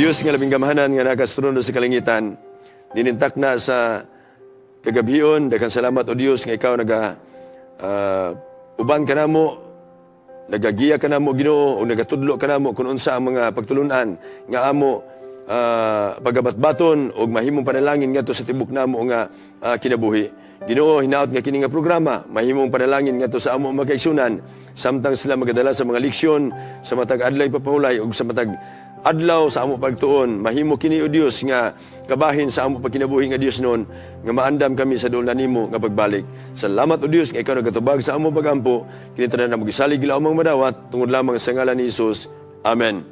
Diyos nga labing gamahanan nga nakastrundo sa kalingitan, ninintak na sa kagabion, daghang salamat o Diyos nga ikaw uban ka namo, nagagiya ka namo Ginoo o nagatudlo ka namo kung unsa ang mga pagtulunan nga amo pagabatbaton o mahimong panalangin ngadto sa tibok namo nga kinabuhi. Ginoo, hinaot nga kini nga programa, mahimong panalangin ngadto sa amo magkaigsunan samtang sila magadala sa mga leksyon sa matag adlaw papahulay ug sa matag adlaw sa amo pagtuon. Mahimo kini o Dios nga kabahin sa amo pagkinabuhi nga Dios noon nga maandam kami sa duol nimo nga pagbalik. Salamat o Dios nga ikaw nagatubag sa amo pagampo. Kini tanan na magisalig gila among madawat tungod lamang sa ngalan ni Hesus. Amen.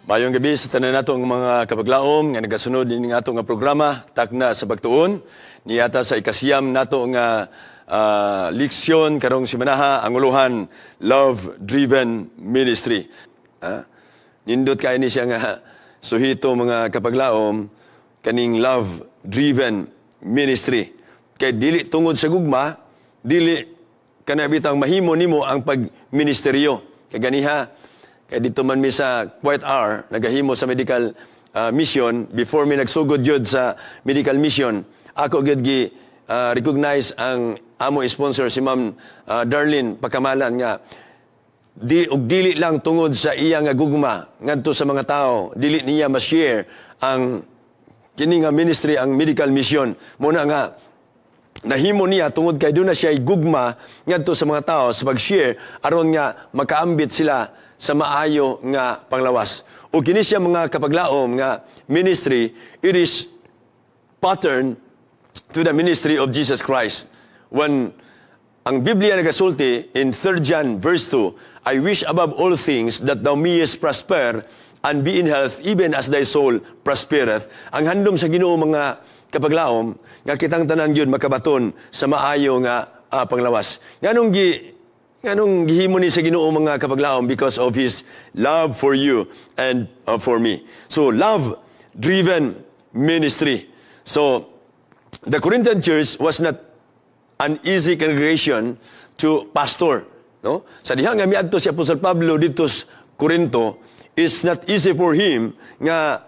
Mayong gabi sa tanan nato ang mga kapaglaom nga nagasunod ini nga ato nga programa takna sa pagtuon niata sa ikasiyam nato nga leksyon karong simanaha ang uluhan Love Driven Ministry. Nindot kay ni siya nga suhito mga kapaglaom kaning Love Driven Ministry. Kay dili tungod sa gugma, dili kana bitang mahimo nimo ang pagministeryo. Kay ganiha kay dito man mi sa Quiet Hour nagahimo sa medical mission before mi nagsugod jud sa medical mission. Ako gyud gi recognize ang amo sponsor si Ma'am Darlene Pakamalan nga dili lang tungod sa iya nga gugma ngadto sa mga tao, dili niya ma-share ang kini nga ministry, ang medical mission. Muna nga nahimo niya tungod kay doon na siya gugma ngadto sa mga tao sa pag-share aron nga makaambit sila sa maayo nga panglawas. O kini siya mga kapaglaom nga ministry, it is pattern to the ministry of Jesus Christ. When ang Biblia nagasulti in 3 John verse 2, I wish above all things that thou mayest prosper and be in health even as thy soul prospereth. Ang handom sa Ginoo mga kapaglaom nga kitang tanan gyud makabaton sa maayo nga panglawas. Nganong gihimo ni sa Ginoo mga kapaglaom because of His love for you and for me. So love-driven ministry. So the Corinthian church was not an easy congregation to pastor. No? Sa diha nga miadto si Apostol Pablo dito sa Corinto, is not easy for him nga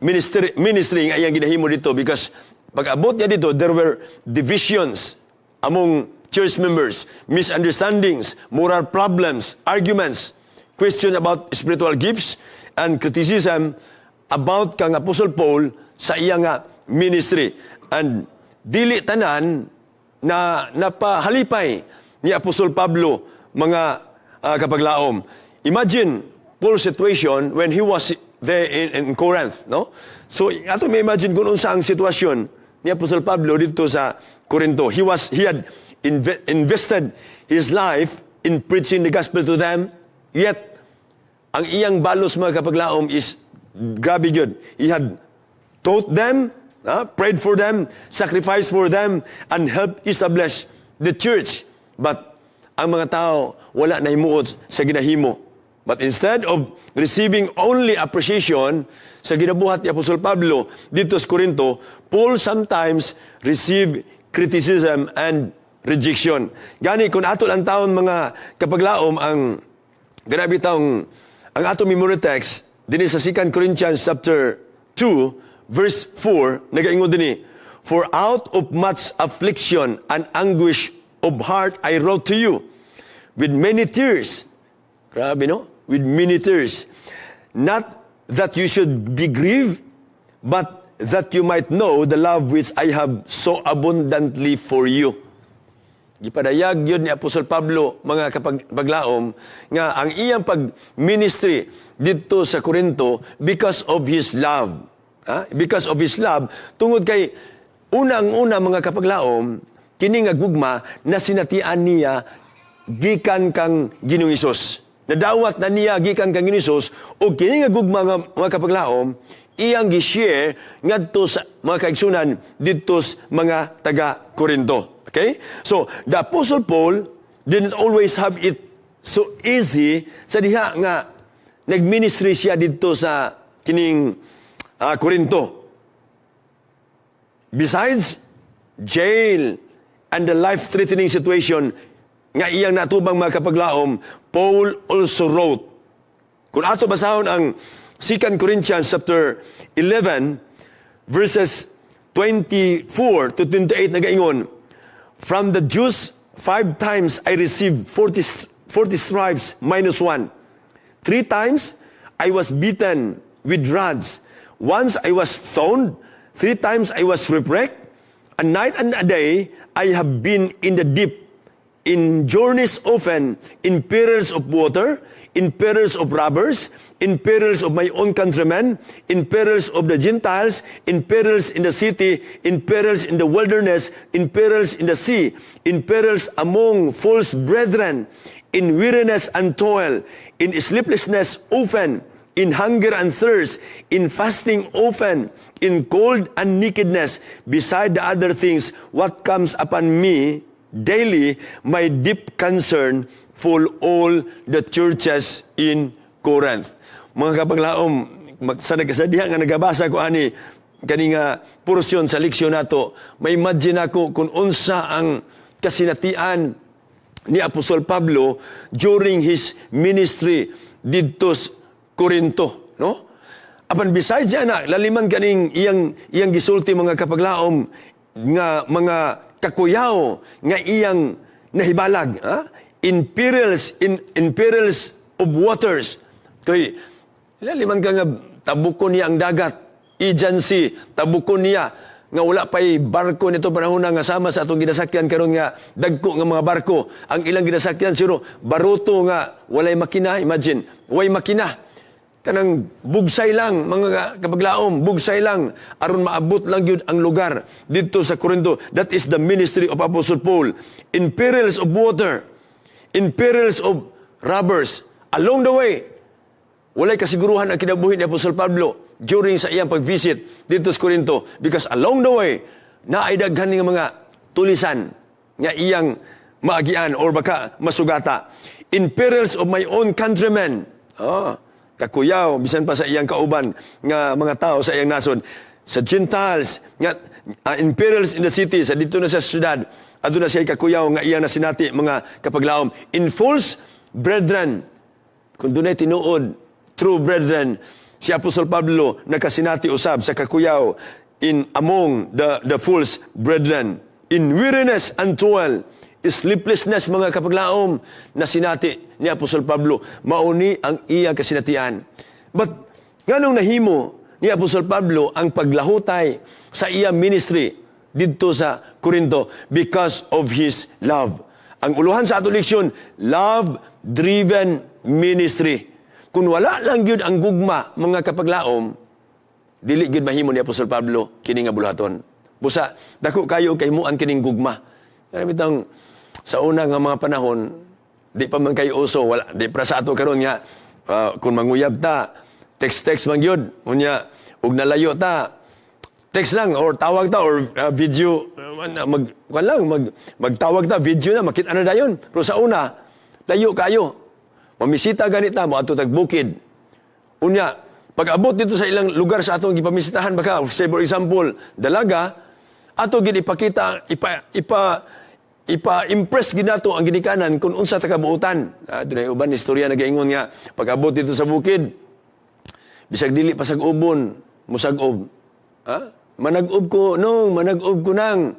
ministry nga iyang ginahimo dito because pag-abot niya dito, there were divisions among church members, misunderstandings, moral problems, arguments, question about spiritual gifts, and criticism about kang Apostle Paul sa iyang ministry. And dili tanan na napahalipay ni Apostol Pablo mga kapaglaom. Imagine Paul's situation when he was there in Corinth, no? So ato may imagine kung unsa ang sitwasyon ni Apostol Pablo dito sa Corinto. He had invested his life in preaching the gospel to them, yet ang iyang balos mga kapaglaom is grabe jud. He had taught them, prayed for them, sacrificed for them, and helped establish the church. But ang mga tao wala na himuot sa ginahimo. But instead of receiving only appreciation sa ginabuhat ni Apostol Pablo dito sa Corinto, Paul sometimes received criticism and rejection. Gani kung ato lang taon mga kapaglaom ang grabe taong ang ato memory text dinhi sa 2 Corinthians chapter 2 verse 4 nagaingon dinhi, for out of much affliction and anguish of heart I wrote to you with many tears. Grabe, no? With many tears. Not that you should be grieved, but that you might know the love which I have so abundantly for you. Gipadayag yun ni Apostol Pablo, mga kapaglaom, nga ang iyang pag-ministry dito sa Corinto because of his love. Because of his love, tungod kay unang-una mga kapaglaom, kini nga gugma na sinatian niya gikan kang Ginoong Hesus. Nadawat na niya gikan kang Ginoong Hesus o kini nga gugma nga mga kapaglaom iyang gi-share ngadto sa mga kaigsunan dito sa mga taga Corinto. Okay? So, the Apostle Paul didn't always have it so easy sa diha nga nagministry siya dito sa kining Corinto. Besides jail and the life-threatening situation nga iyang natubang mga kapaglaom, Paul also wrote. Kung ato basahon ang 2 Corinthians chapter 11, verses 24 to 28 nagaingon, from the Jews 5 times I received 40 stripes minus 1. 3 times I was beaten with rods. Once I was stoned. 3 times I was shipwrecked. A night and a day I have been in the deep, in journeys often, in perils of water, in perils of robbers, in perils of my own countrymen, in perils of the Gentiles, in perils in the city, in perils in the wilderness, in perils in the sea, in perils among false brethren, in weariness and toil, in sleeplessness often, in hunger and thirst, in fasting often, in cold and nakedness, beside the other things, what comes upon me daily, my deep concern for all the churches in Corinth. Mga kapaglaom, sa nagkasadihan nga nagabasa ko ani kani nga porsyon sa leksyon nato, may imagine ako kung unsa ang kasinatian ni Apostol Pablo during his ministry didto sa Corinto, no? Apan besides ana, laliman kaning iyang gisulti mga kapaglaom nga mga kakuyaw nga iyang nahibalag, ha? In perils of waters. Kay laliman ka nga tabukon niya ang dagat, agency, tabukon niya nga wala pa'y barko nito panahon nga sama sa atong ginasakyan karon nga dagko nga mga barko. Ang ilang ginasakyan siro baruto nga walay makina, imagine, way makina. Kanang bugsay lang, mga kapaglaom, bugsay lang, aron maabot lang yun ang lugar dito sa Corinto. That is the ministry of Apostle Paul. In perils of water, in perils of robbers, along the way, walay kasiguruhan ang kinabuhi ni Apostol Pablo during sa iyang pag-visit dito sa Corinto, because along the way, naidaghan ng mga tulisan nga iyang maagian or baka masugata. In perils of my own countrymen, kakuyaw, bisan pa sa iyang kauban nga mga tao sa iyang nason, sa Gentiles, nga, in perils in the city, sa dito na sa syudad, adto na siya kakuyaw nga iyang nasinati mga kapaglaom. In false brethren, kung dunay tinuod, true brethren, si Apostol Pablo nakasinati usab sa kakuyaw in among the false brethren. In weariness and toil, sleeplessness mga kapaglaom, nasinati ni Apostol Pablo, mauni ang iyang kasinatian. But nganong nahimo ni Apostol Pablo ang paglahutay sa iyang ministry dito sa Corinto? Because of his love. Ang uluhan sa ato leksyon, love-driven ministry. Kung wala lang yun ang gugma, mga kapaglaom, dili gyud mahimo ni Apostol Pablo kini nga buluhaton. Busa, dako kayo kay muan kining gugma. Kaya bitang sa una nga mga panahon, di pa man kayo uso, wala, di pa sa ato karon nga, kung manguyab ta, text man yun, unya, ug nalayo ta, text lang or tawag ta or video, magtawag ta, video na, makita na dayon. Pero sa una, layo kayo. Mamisita ganita mo ato tagbukid. Unya, pag abot dito sa ilang lugar sa atong gipamisitahan baka, say for example, Dalaga, ato gid ipakita, ipa-impress ginato ang ginikanan kung unsa ta kabuutan. Dunay uban istorya nagaingon nga pag abot dito sa bukid, bisag dili pasag ubon, musag-ob. Manag-ob ko nang.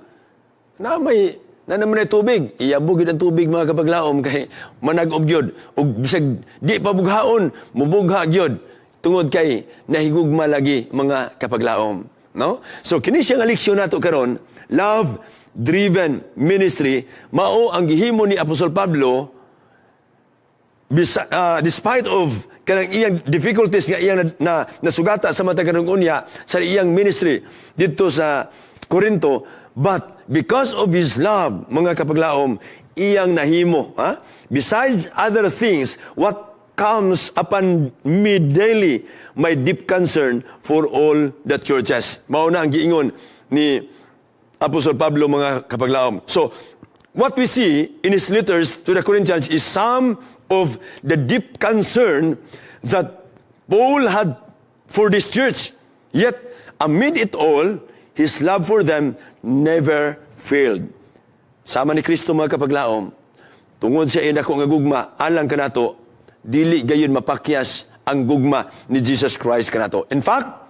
Na naman ay tubig. Iyabog yun ang tubig mga kapaglaom kay manag-ob yun. O bisag di pabughaon, mubugha yun. Tungod kay nahigugma lagi mga kapaglaom. No? So kini siya nga leksyon nato karon, love-driven ministry, mao ang gihimo ni Apostol Pablo despite of kanang iyang difficulties nga iyang nasugata sa matag kanang unya sa iyang ministry dito sa Corinto, but because of his love, mga kapaglaom, iyang nahimo. Besides other things, what comes upon me daily, my deep concern for all the churches. Mao na ang giingon ni Apostol Pablo, mga kapaglaom. So, what we see in his letters to the Corinthians is some of the deep concern that Paul had for this church. Yet, amid it all, his love for them never failed. Sama ni Kristo, mga kapaglaom, tungod sa ina ko nga gugma, alang kanato, dili gayon mapakyas ang gugma ni Jesus Christ kanato. In fact,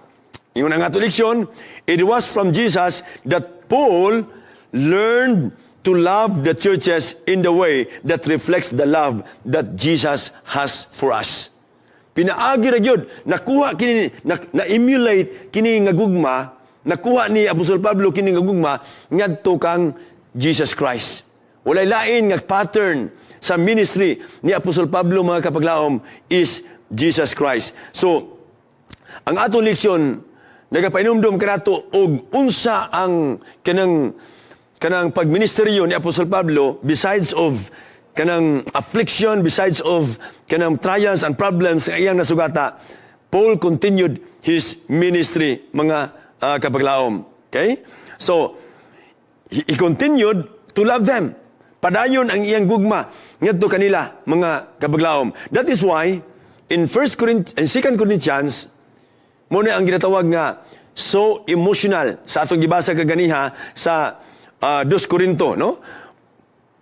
yung nga ato leksyon, it was from Jesus that Paul learned to love the churches in the way that reflects the love that Jesus has for us. Pinaagi ra gyud, nakuha kini, na-emulate kini nga gugma, nakuha ni Apostol Pablo kini nga gugma ngadto kang Jesus Christ. Walay lain nga pattern sa ministry ni Apostol Pablo, mga kapaglaom, is Jesus Christ. So, ang atong leksyon, nagapainomdom kanato og unsa ang kanang pagministeryo ni Apostol Pablo, besides of kanang affliction, besides of kanang trials and problems nga iyang nasugata, Paul continued his ministry, mga kapaglaom. Okay? So, he continued to love them. Padayon ang iyang gugma ngadto kanila, mga kapaglaom. That is why in 2 Corinthians mo na ang ginatawag nga so emotional sa atong gibasa kaganiha sa 2 Corinto, no?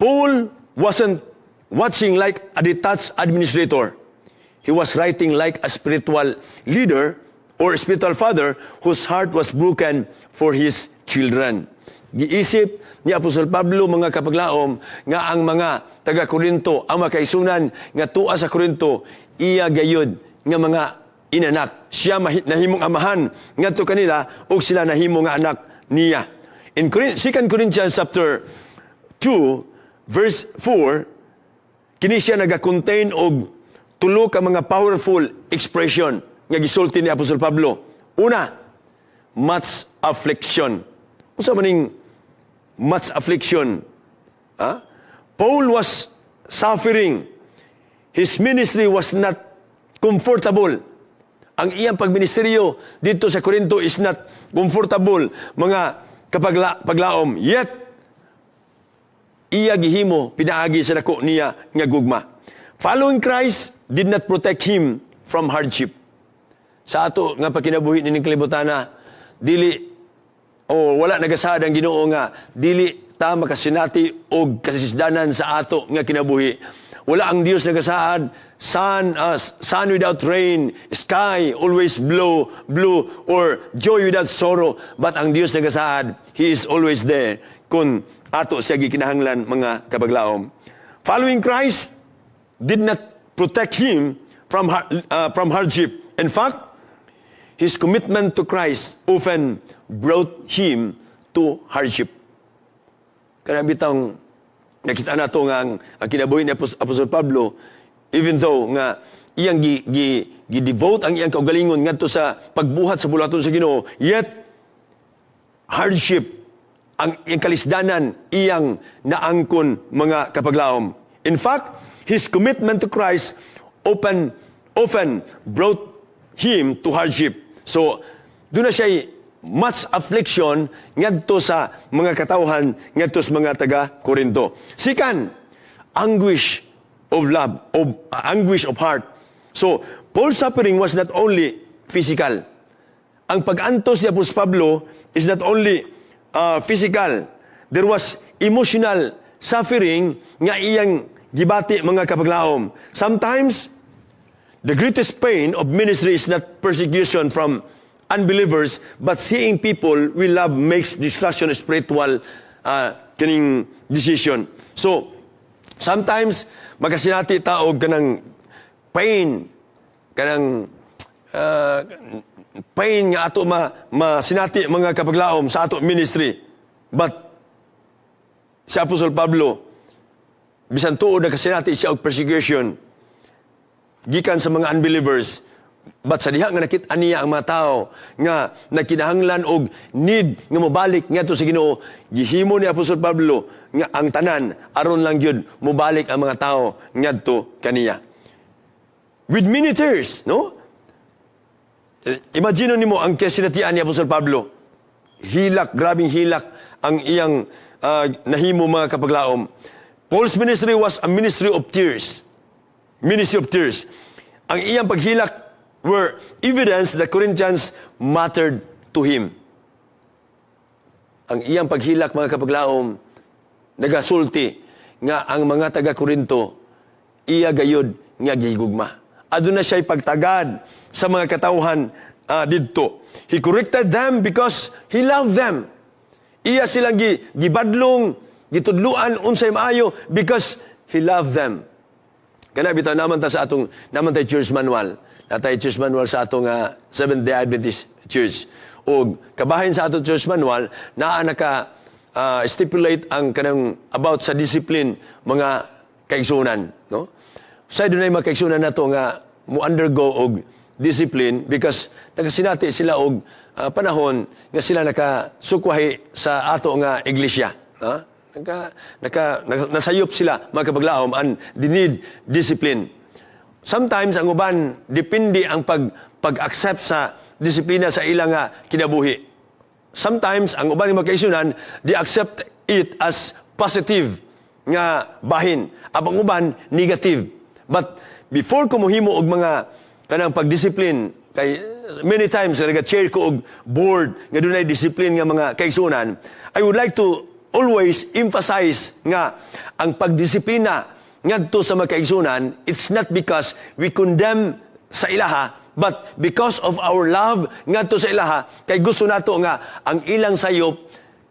Paul wasn't watching like a detached administrator. He was writing like a spiritual leader or a spiritual father whose heart was broken for his children. Giisip ni Apostol Pablo, mga kapaglaom, nga ang mga taga-Korinto, ang makaisunan nga tuwa sa Korinto, iya gayud nga mga inanak. Siya nahimong amahan ngadto kanila ug sila nahimo nga anak niya. In 2 Corinthians chapter 2 verse 4, kini siya naga-contain og tulo ka mga powerful expression nga gisulti ni Apostol Pablo. Una, much affliction. Unsa maning much affliction? Paul was suffering. His ministry was not comfortable. Ang iyang pagministeryo dito sa Corinto is not comfortable, mga paglaom. Yet, iya gihimo, pinaagi sa dako niya nga gugma. Following Christ did not protect him from hardship. Sa ato nga pagkinabuhi nining kalibutana, wala nagasad ang Ginoo nga dili ta makasinati og kasisdanan sa ato nga kinabuhi. Wala ang Dios nagasaad, sun without rain, sky always blue, or joy without sorrow. But ang Dios nagasaad, He is always there kung ato siya gikinahanglan, mga kapaglaom. Following Christ did not protect him from hardship. In fact, his commitment to Christ often brought him to hardship. Kaya bitang nakita na ito nga ang kinabuhi ni Apostol Pablo, even though nga iyang gi-devote ang iyang kaugalingon ngadto sa pagbuhat sa bulaton sa Ginoo, yet hardship, ang iyang kalisdanan, iyang naangkon, mga kapaglaom. In fact, his commitment to Christ often brought him to hardship. So, doon na siya much affliction ngadto sa mga katawhan, ngadto sa mga taga-Korinto. Second, anguish of love, anguish of heart. So, Paul's suffering was not only physical. Ang pag-antos ni Apostol Pablo is not only physical. There was emotional suffering nga iyang gibati, mga kapaglaom. Sometimes, the greatest pain of ministry is not persecution from unbelievers, but seeing people we love makes distraction a spiritual kaning decision. So, sometimes, magasinati taog kanang pain, kanang pain nga ato masinati, mga kapaglaom, sa ato ministry. But, si Apostol Pablo, bisan tuod na kasinati siya og persecution, gikan sa mga unbelievers, but sa diha nga nakita niya ang mga tao nga nakinahanglan og need nga mobalik ngadto sa Ginoo, gihimo ni Apostol Pablo nga ang tanan aron lang gyud mobalik ang mga tao ngadto kaniya. With many tears, no? Imagine nimo ang kasinatian ni Apostol Pablo. Hilak, grabing hilak ang iyang nahimo, mga kapaglaom. Paul's ministry was a ministry of tears. Ministry of tears. Ang iyang paghilak were evidence that Corinthians mattered to him. Ang iyang paghilak, mga kapaglaom, nagasulti nga ang mga taga-Korinto iya gayud nga gihigugma. aduna siya'y pagtagad sa mga katawhan didto. He corrected them because He loved them. Iya silang gibadlong, gitudluan unsay maayo because He loved them. Kana bitaw naman ta sa atong naman tay church manual. Natay church manual sa atong Seventh-day Adventist Church. O kabahin sa atong church manual naa naka stipulate ang kanang about sa discipline mga kaigsunan, no? Sa dunay mga kaigsunan nato nga mo undergo og discipline because nakasinati sila og panahon nga sila nakasukwahi sa ato nga iglesia, ha? Nasayop sila mga kapaglaom and they need discipline. Sometimes ang uban depende ang pag-accept sa disiplina sa ilang kinabuhi. Sometimes ang uban nga magkaisunan they accept it as positive nga bahin, abang uban negative. But before ko mohimo og mga kanang pagdisiplin kay many times nag-chair ko og board nga dunay discipline nga mga kaisunan, I would like to always emphasize nga ang pagdisiplina ngadto sa mga kaigsunan, it's not because we condemn sa ilaha, but because of our love ngadto sa ilaha, kay gusto nato nga ang ilang sayop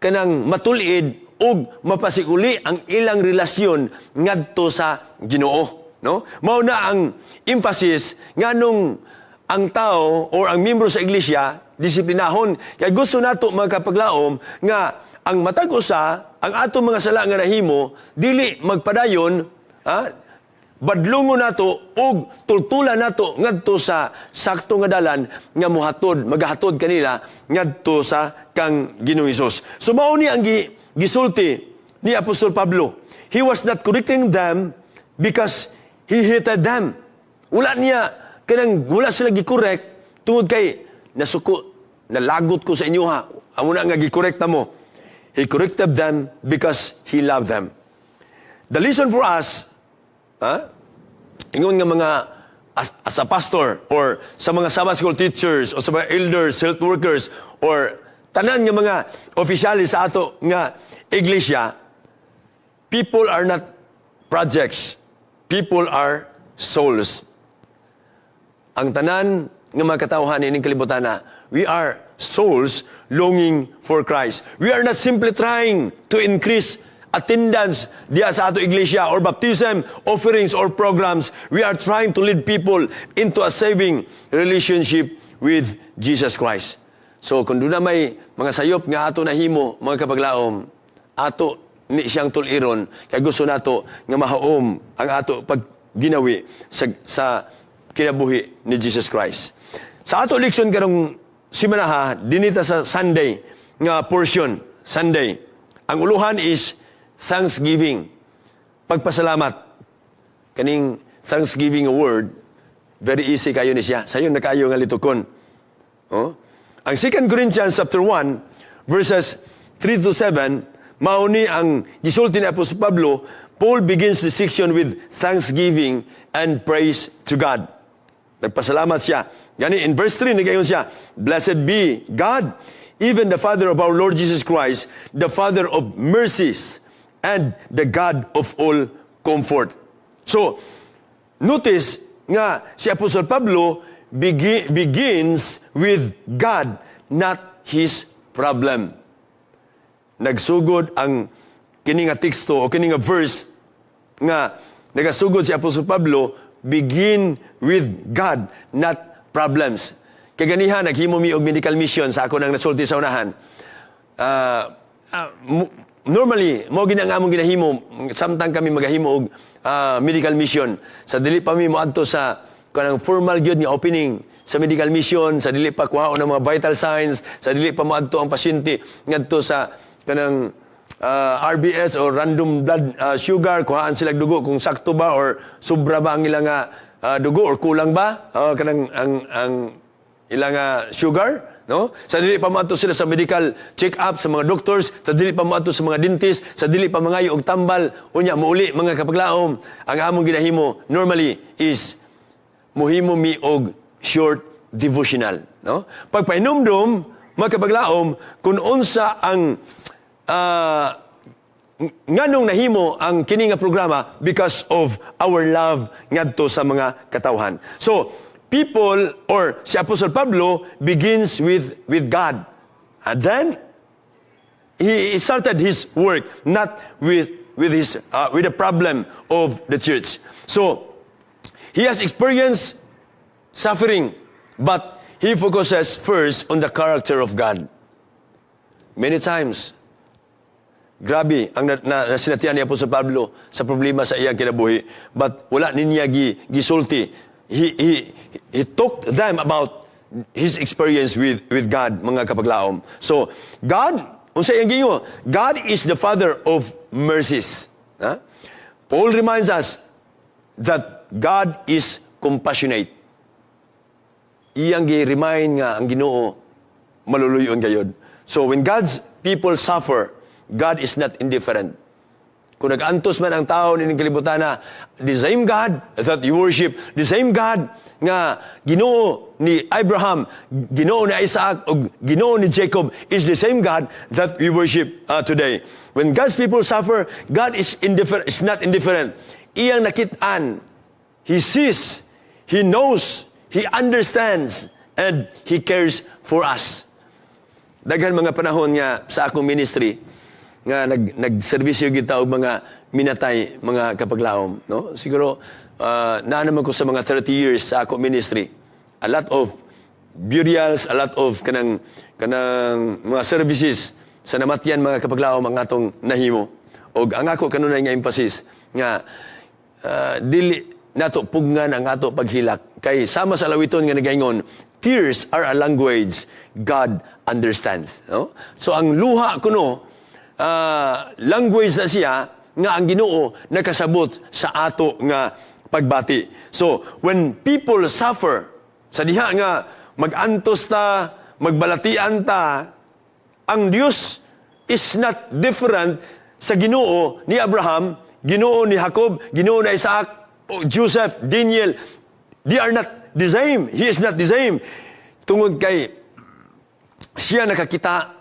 kanang matulid ug mapasiguli ang ilang relasyon ngadto sa Ginoo, no? Mao na ang emphasis nganong ang tao or ang miyembro sa iglesia disiplinahon, kay gusto nato mga kapaglaom nga ang matag usa ang atong mga sala nga nahimo dili magpadayon, badlungon nato ug tultulan nato ngadto sa sakto nga dalan nga magahatod kanila ngadto sa kang Ginoong Hesus. So mao ni ang gisulti ni Apostol Pablo. He was not correcting them because he hated them. Wala sila gikorek tungod kay nasuko, nalagot ko sa inyo ha. Amo na nga gikorekta mo. He corrected them because He loved them. The lesson for us, ingon nga mga as a pastor or sa mga Sabbath school teachers o sa mga elders, health workers or tanan nga mga opisyalis sa ato nga iglesia, people are not projects. People are souls. Ang tanan nga mga katawhan ining kalibutan na, we are souls longing for Christ. We are not simply trying to increase attendance diya sa ato iglesia or baptism, offerings or programs. We are trying to lead people into a saving relationship with Jesus Christ. So kung doon na may mga sayop nga ato nahimo, mga kapaglaom, ato ni siyang tuliron, kaya gusto nato nga mahaom ang ato pagginawi sa kinabuhi ni Jesus Christ. Sa ato leksyon karong simanaha, dinita sa Sunday nga portion, Sunday. Ang uluhan is thanksgiving. Pagpasalamat. Kaning thanksgiving word, very easy kayo ni siya. Sayon na kayo nga litukon. Oh? Ang 2 Corinthians chapter 1, verses 3 to 7, mauni ang gisulti ni Apostol Pablo. Paul begins the section with thanksgiving and praise to God. Nagpasalamat siya. Gani, in verse 3, nagayon siya, Blessed be God, even the Father of our Lord Jesus Christ, the Father of mercies, and the God of all comfort. So, notice nga si Apostol Pablo begins with God, not his problem. Nagsugod ang kini nga teksto o kini nga verse nga nagasugod si Apostol Pablo, begin with God, not problems. Kaganihan, naghimo mi og medical mission sa ako nang nasulti sa unahan. Normally, mo ginangamong ginahimo, samtang kami magahimo og medical mission. Sa dili pa mi moadto sa kanang formal gyud nga opening sa medical mission, sa dili pa kuhaon ng mga vital signs, sa dili pa moadto ang pasyente ngadto sa kanang RBS or random blood sugar, kuhaan sila dugo kung sakto ba or sobra ba ang ilang dugo or kulang ba kanang ang ilang sugar, no? Sa dili pa moadto sila sa medical check-up sa mga doctors, sa dili pa moadto sa mga dentist, sa dili pa mangayo og tambal, unya muuli mga kapaglaom. Ang among ginahimo normally is muhimo mi og short devotional, no? Pagpainumdum mga kapaglaom kung unsa ang nganong nahimo ang kini nga programa because of our love ngadto sa mga katawhan. So, people or si Apostle Pablo begins with God. And then he started his work not with the problem of the church. So, he has experienced suffering, but he focuses first on the character of God. Many times, grabe ang nasinatian ni Apostol Pablo sa problema sa iyang kinabuhi, but wala niya gisulti. He talked them about his experience with God, mga kapaglaom. So, God, unsa iyang gingo? God is the Father of mercies. Ha? Paul reminds us that God is compassionate. Iyang gi-remind nga ang Ginoo maluluyon gayud. So, when God's people suffer, God is not indifferent. Kung nag-antos man ang tao nining kalibutan na the same God that you worship, the same God nga Ginoo ni Abraham, Ginoo ni Isaac, o Ginoo ni Jacob is the same God that we worship today. When God's people suffer, God is not indifferent. Iyang nakitaan. He sees, He knows, He understands, and He cares for us. Daghan mga panahon nga sa akong ministry, nga nagserbisyo kita og mga minatay, mga kapaglaom, no? Siguro naa naman ko sa mga 30 years sa ako ministry. A lot of burials, a lot of kanang mga services sa namatyan mga kapaglaom ang atong nahimo. Og ang ako kanunay nga emphasis nga dili nato pugngan ang ato paghilak kay sama sa lawiton nga nagaingon, tears are a language God understands, no? So ang luha kuno language na siya nga ang Ginoo nakasabot sa ato nga pagbati. So, when people suffer, sa diha nga mag-antos ta, magbalatian ta, ang Dios is not different sa Ginoo ni Abraham, Ginoo ni Jacob, Ginoo ni Isaac, Joseph, Daniel. They are not the same. He is not the same. Tungod kay siya nakakita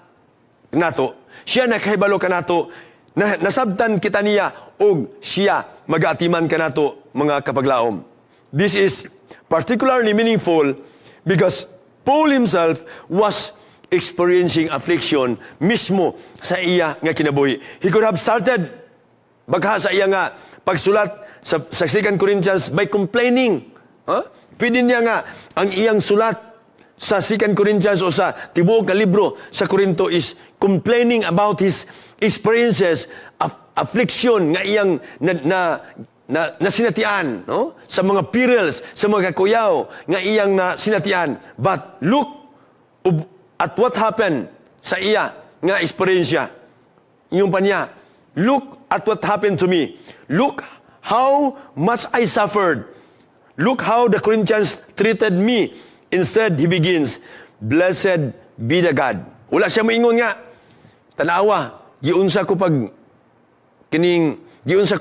nato, siya nakahibalo ka nato, nasabtan kita niya, o siya mag-atiman ka nato, mga kapaglaom. This is particularly meaningful because Paul himself was experiencing affliction mismo sa iya nga kinabuhi. He could have started bagha sa iya nga pagsulat sa 2 Corinthians by complaining. Pwede niya nga ang iyang sulat sa 2 Corinthians o sa tibuok na libro sa Korinto is complaining about his experiences of affliction nga iyang na sinatian, no? Sa mga perils, sa mga kakuyaw nga iyang na sinatian. But look at what happened sa iya nga eksperyensya. Yung pa niya, look at what happened to me. Look how much I suffered. Look how the Corinthians treated me. Instead, he begins, blessed be the God. Wala siya maingon nga, tanawa, giunsa ko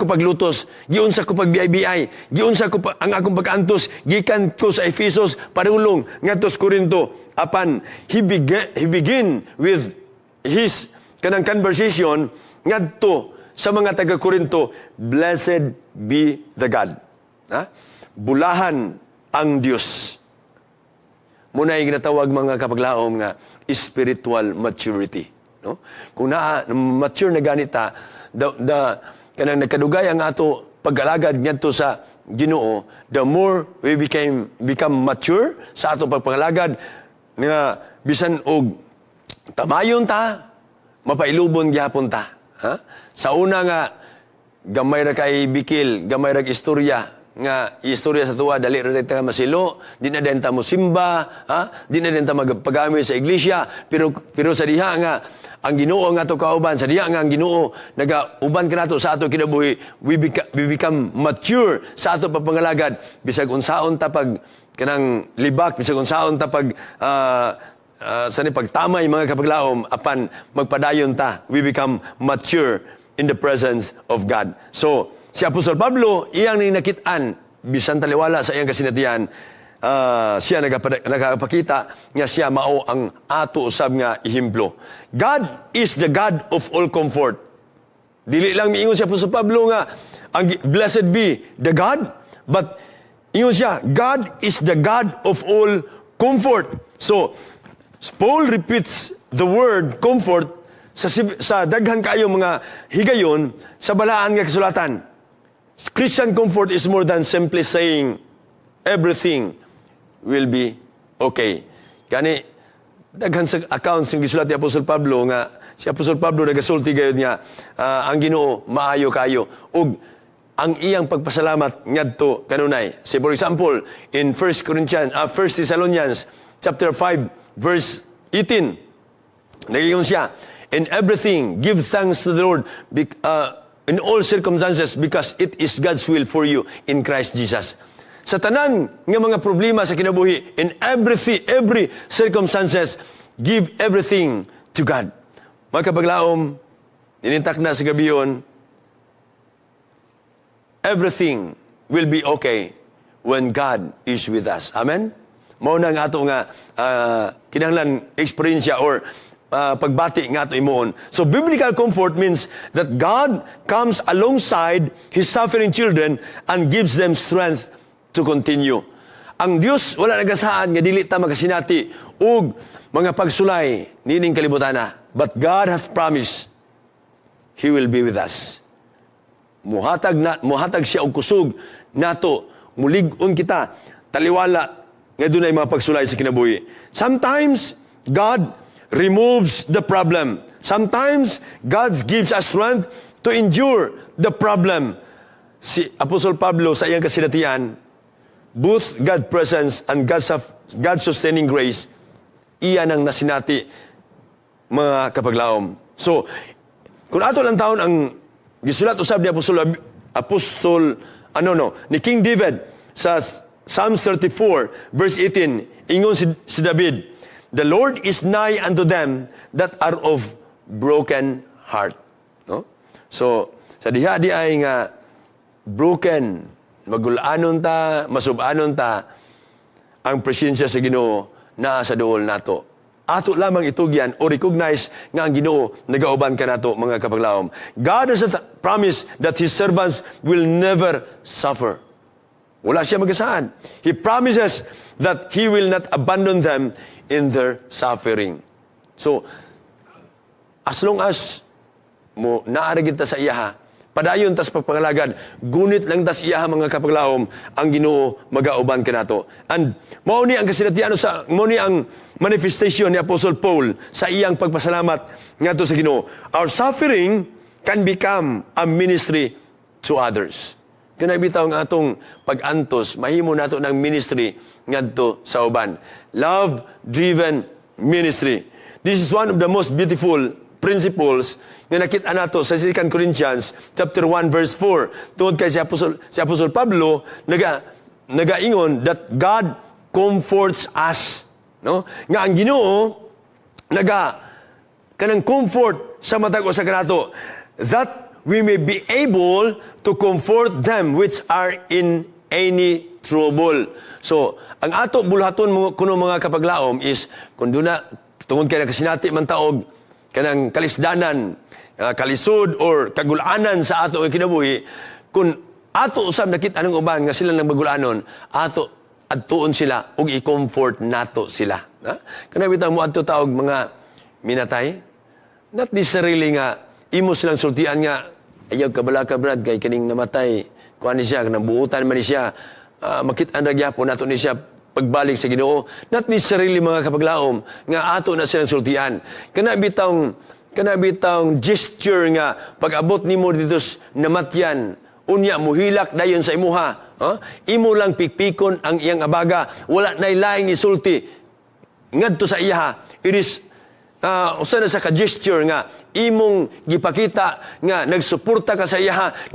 paglutos, giunsa ko pag BIBI, giunsa ko ang akong pag-antos, gikan ko sa Efesos, parulong, ngatos Korinto. Apan, he begin with his kanang conversation, ngadto sa mga taga-Korinto, blessed be the God. Bulahan ang Diyos. Muna yung ginatawag mga kapaglaom nga spiritual maturity. No? Kung mature na ganita, kanang nagkadugay ang ato pag-alagad ngadto sa Ginoo, the more we become mature sa ato pagpangalagad nga bisan og tamayon ta, mapailubon gyapon ta. Ha? Sa una nga gamay ra kay bikil, gamay ra istorya, nga istorya sa tuwa dali ra ta masilo, di na den ta mosimba, di na den ta magpagami sa iglesia, pero sa diha nga ang Ginoo nga ato kauban, sa diha nga ang Ginoo nagauban kanato sa ato kinabuhi, we become mature sa ato pagpangalagad bisag unsaon ta pag kanang libak, bisag unsaon ta pag pagtamay mga kapaglaom, apan magpadayon ta, we become mature in the presence of God. So si Apostol Pablo, iyang ninakitaan, bisan taliwala sa iyang kasinatian, siya nagapakita nga siya mao ang ato usab nga ehemplo. God is the God of all comfort. Dili lang miingon siya po sa Pablo nga, blessed be the God, but ingon siya, God is the God of all comfort. So, Paul repeats the word comfort sa daghan kayo mga higayon sa balaan nga kasulatan. Christian comfort is more than simply saying everything will be okay. Kani, daghan sa accounts ng gisulat ni Apostol Pablo nga, si Apostol Pablo nagasulti gayud nga, ang Ginoo maayo kayo. Ug ang iyang pagpasalamat ngadto kanunay. Say for example, in 1 Thessalonians chapter 5 verse 18, nagingon siya, in everything give thanks to the Lord in all circumstances because it is God's will for you in Christ Jesus. Sa tanan nga mga problema sa kinabuhi, in every circumstances, give everything to God. Mga kapaglaom, inintak na sa gabiyon, everything will be okay when God is with us. Amen? Mao na nga ato nga kinahanglan experience or pagbati nga ato imuon. So biblical comfort means that God comes alongside His suffering children and gives them strength to continue. Ang Dios wala nagasaan nga dili ta makasinati og mga pagsulay nining kalibutana. But God hath promised He will be with us. Muhatag siya og kusog nato, mulig-on kita, taliwala nga dunay mga pagsulay sa kinabuhi. Sometimes God removes the problem. Sometimes God gives us strength to endure the problem. Si Apostol Pablo sa iyang kasinatian, both God's presence and God's sustaining grace, iyan ang nasinati mga kapaglaom. So, kung ato lang taon ang gisulat usab ni ni King David sa Psalms 34 verse 18, ingon si David, the Lord is nigh unto them that are of broken heart. No? So, sa diha di ay nga broken, magulanon ta, masubanon ta, ang presensya sa Ginoo naa sa duol nato. Ato lamang itugyan o recognize nga ang Ginoo nagauban ka nato mga kapaglaom. God has promised that His servants will never suffer. Wala siya magasaan. He promises that He will not abandon them in their suffering. So, as long as mo naaragin ta sa iyaha, padayon tas pagpangalagad, gunit lang tas iyaha mga kapaglaom, ang Ginoo magauban ka nato. And mao ni ang kasinatian mao ni ang manifestation ni Apostle Paul sa iyang pagpasalamat ngadto sa Ginoo. Our suffering can become a ministry to others. Kanay bitaw nga atong pag-antos, mahimo nato ng ministry ngadto sa uban. Love-driven ministry. This is one of the most beautiful principles nga nakita nato sa 2 Corinthians chapter 1 verse 4. Tungod kay si Apostol Pablo nagaingon that God comforts us, no? Nga ang Ginoo kanang comfort sa matag usa kanato, that we may be able to comfort them which are in any trouble. So, ang ato bulhaton kuno mga kapaglaom is kung duna tungod kay nakasinati man taog kanang kalisdanan, kalisod or kagulanan sa ato kinabuhi, kung ato usab nakita ng uban nga sila nang magulanon, ato adtuon sila ug i-comfort nato sila. Kana bitaw mo adto taog mga minatay, not necessarily nga imo silang sultian nga ayaw kabalaka brad kay kaning namatay kuan ni siya kanang buutan man ni siya, makit-an ra gyapon nato ni siya pagbalik sa Ginoo. Not necessarily mga kapaglaom nga ato na silang sultian. Kana bitang gesture nga pag-abot nimo dito namatyan, unya muhilak dayon sa imuha. Imo lang pikpikon ang iyang abaga, wala nay laing isulti ngadto sa iyaha. It is usa na sa ka-gesture nga imong gipakita nga nagsuporta ka sa iyaha,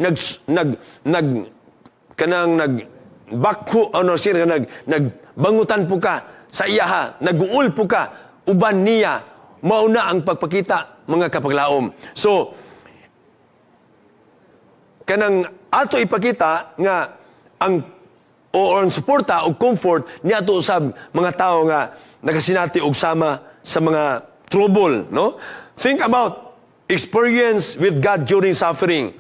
nagbakho ano siya nagbangutan po ka sa iyaha, naguul po ka uban niya, mao na ang pagpakita mga kapaglaom. So kanang ato ipakita nga ang suporta o comfort niya to usab mga tao nga nakasinati og sama sa mga trouble, no? Think about experience with God during suffering